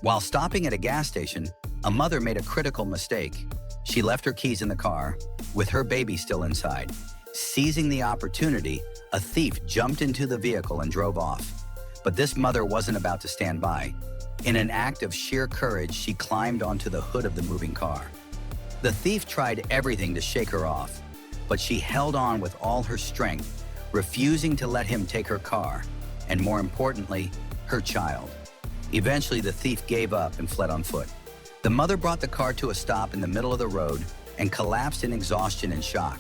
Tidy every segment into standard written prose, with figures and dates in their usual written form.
While stopping at a gas station, a mother made a critical mistake. She left her keys in the car, with her baby still inside. Seizing the opportunity, a thief jumped into the vehicle and drove off. But this mother wasn't about to stand by. In an act of sheer courage, she climbed onto the hood of the moving car. The thief tried everything to shake her off, but she held on with all her strength, refusing to let him take her car, and more importantly, her child. Eventually, the thief gave up and fled on foot. The mother brought the car to a stop in the middle of the road and collapsed in exhaustion and shock.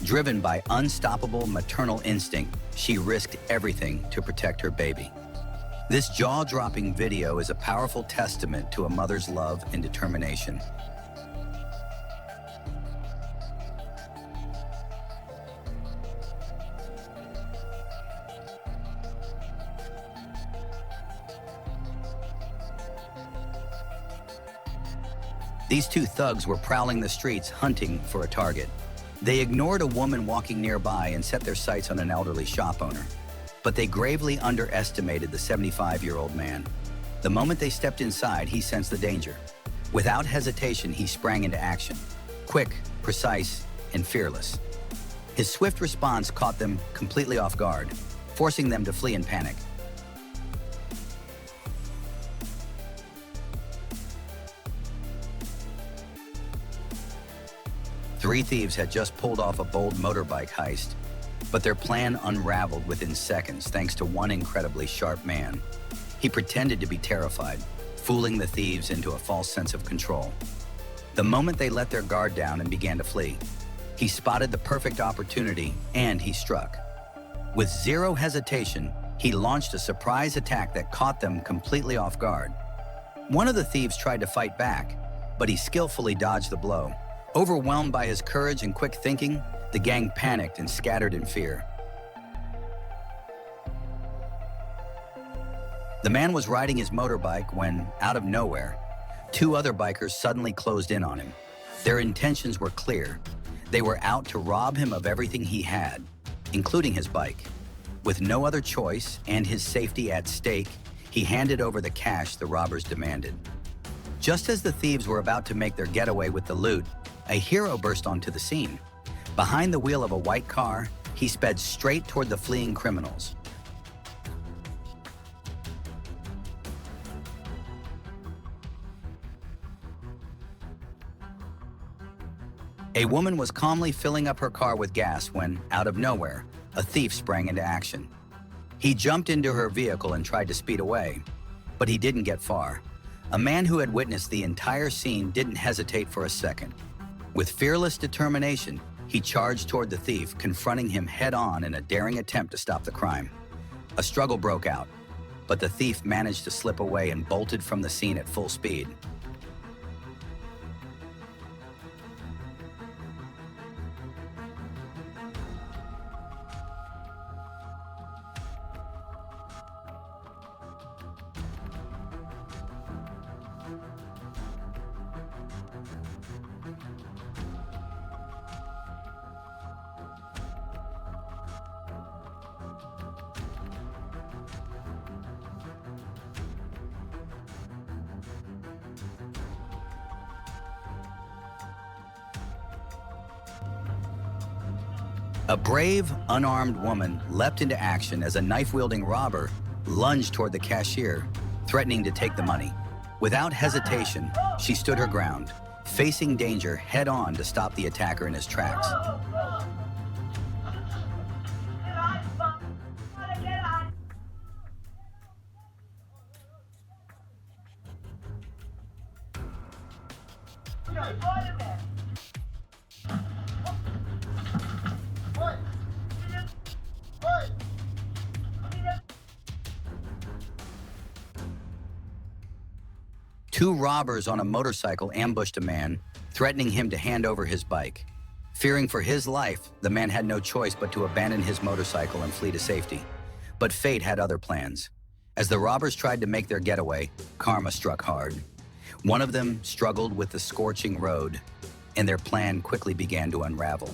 Driven by unstoppable maternal instinct, she risked everything to protect her baby. This jaw-dropping video is a powerful testament to a mother's love and determination. These two thugs were prowling the streets hunting for a target. They ignored a woman walking nearby and set their sights on an elderly shop owner. But they gravely underestimated the 75-year-old man. The moment they stepped inside, he sensed the danger. Without hesitation, he sprang into action. Quick, precise, and fearless. His swift response caught them completely off guard, forcing them to flee in panic. Three thieves had just pulled off a bold motorbike heist, but their plan unraveled within seconds thanks to one incredibly sharp man. He pretended to be terrified, fooling the thieves into a false sense of control. The moment they let their guard down and began to flee, he spotted the perfect opportunity and he struck. With zero hesitation, he launched a surprise attack that caught them completely off guard. One of the thieves tried to fight back, but he skillfully dodged the blow. Overwhelmed by his courage and quick thinking, the gang panicked and scattered in fear. The man was riding his motorbike when, out of nowhere, two other bikers suddenly closed in on him. Their intentions were clear. They were out to rob him of everything he had, including his bike. With no other choice and his safety at stake, he handed over the cash the robbers demanded. Just as the thieves were about to make their getaway with the loot, a hero burst onto the scene. Behind the wheel of a white car, he sped straight toward the fleeing criminals. A woman was calmly filling up her car with gas when, out of nowhere, a thief sprang into action. He jumped into her vehicle and tried to speed away, but he didn't get far. A man who had witnessed the entire scene didn't hesitate for a second. With fearless determination, he charged toward the thief, confronting him head-on in a daring attempt to stop the crime. A struggle broke out, but the thief managed to slip away and bolted from the scene at full speed. A brave, unarmed woman leapt into action as a knife-wielding robber lunged toward the cashier, threatening to take the money. Without hesitation, she stood her ground, facing danger head-on to stop the attacker in his tracks. Two robbers on a motorcycle ambushed a man, threatening him to hand over his bike. Fearing for his life, the man had no choice but to abandon his motorcycle and flee to safety. But fate had other plans. As the robbers tried to make their getaway, karma struck hard. One of them struggled with the scorching road, and their plan quickly began to unravel.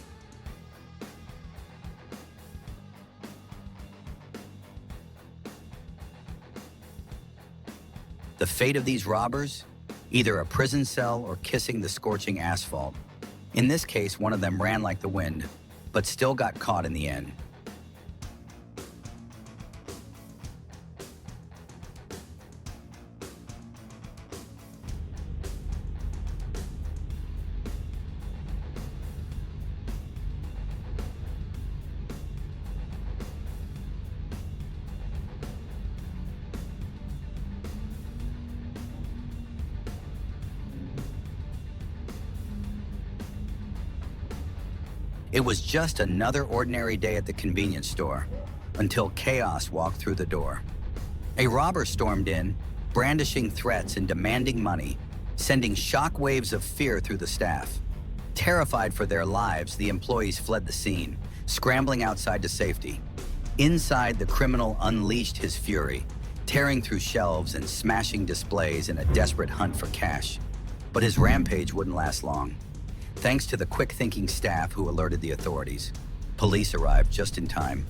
The fate of these robbers? Either a prison cell or kissing the scorching asphalt. In this case, one of them ran like the wind, but still got caught in the end. It was just another ordinary day at the convenience store, until chaos walked through the door. A robber stormed in, brandishing threats and demanding money, sending shock waves of fear through the staff. Terrified for their lives, the employees fled the scene, scrambling outside to safety. Inside, the criminal unleashed his fury, tearing through shelves and smashing displays in a desperate hunt for cash. But his rampage wouldn't last long. Thanks to the quick-thinking staff who alerted the authorities, police arrived just in time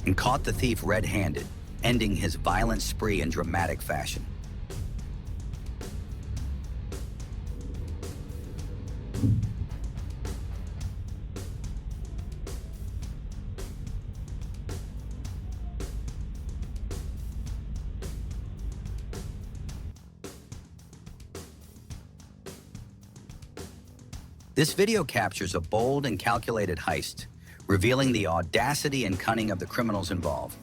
and caught the thief red-handed, ending his violent spree in dramatic fashion. This video captures a bold and calculated heist, revealing the audacity and cunning of the criminals involved.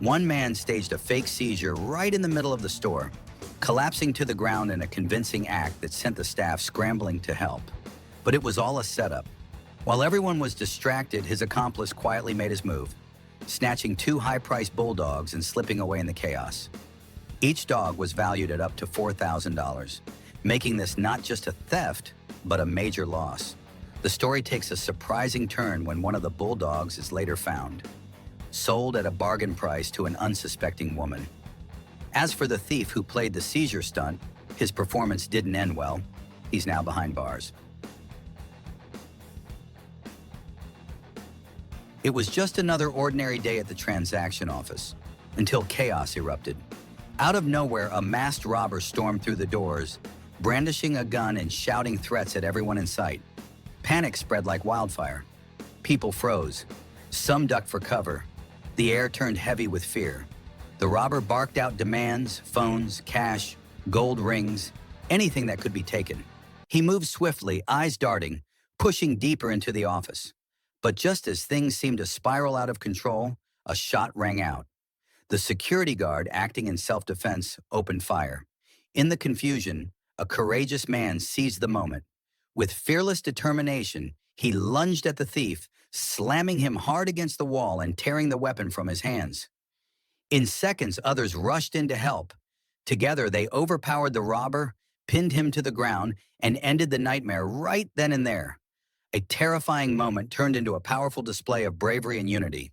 One man staged a fake seizure right in the middle of the store, collapsing to the ground in a convincing act that sent the staff scrambling to help. But it was all a setup. While everyone was distracted, his accomplice quietly made his move, snatching 2 high-priced bulldogs and slipping away in the chaos. Each dog was valued at up to $4,000, making this not just a theft, but a major loss. The story takes a surprising turn when one of the bulldogs is later found, sold at a bargain price to an unsuspecting woman. As for the thief who played the seizure stunt, his performance didn't end well. He's now behind bars. It was just another ordinary day at the transaction office, until chaos erupted. Out of nowhere, a masked robber stormed through the doors, brandishing a gun and shouting threats at everyone in sight. Panic spread like wildfire. People froze. Some ducked for cover. The air turned heavy with fear. The robber barked out demands, phones, cash, gold rings, anything that could be taken. He moved swiftly, eyes darting, pushing deeper into the office. But just as things seemed to spiral out of control, a shot rang out. The security guard, acting in self-defense, opened fire. In the confusion, a courageous man seized the moment. With fearless determination, he lunged at the thief, slamming him hard against the wall and tearing the weapon from his hands. In seconds, others rushed in to help. Together, they overpowered the robber, pinned him to the ground, and ended the nightmare right then and there. A terrifying moment turned into a powerful display of bravery and unity.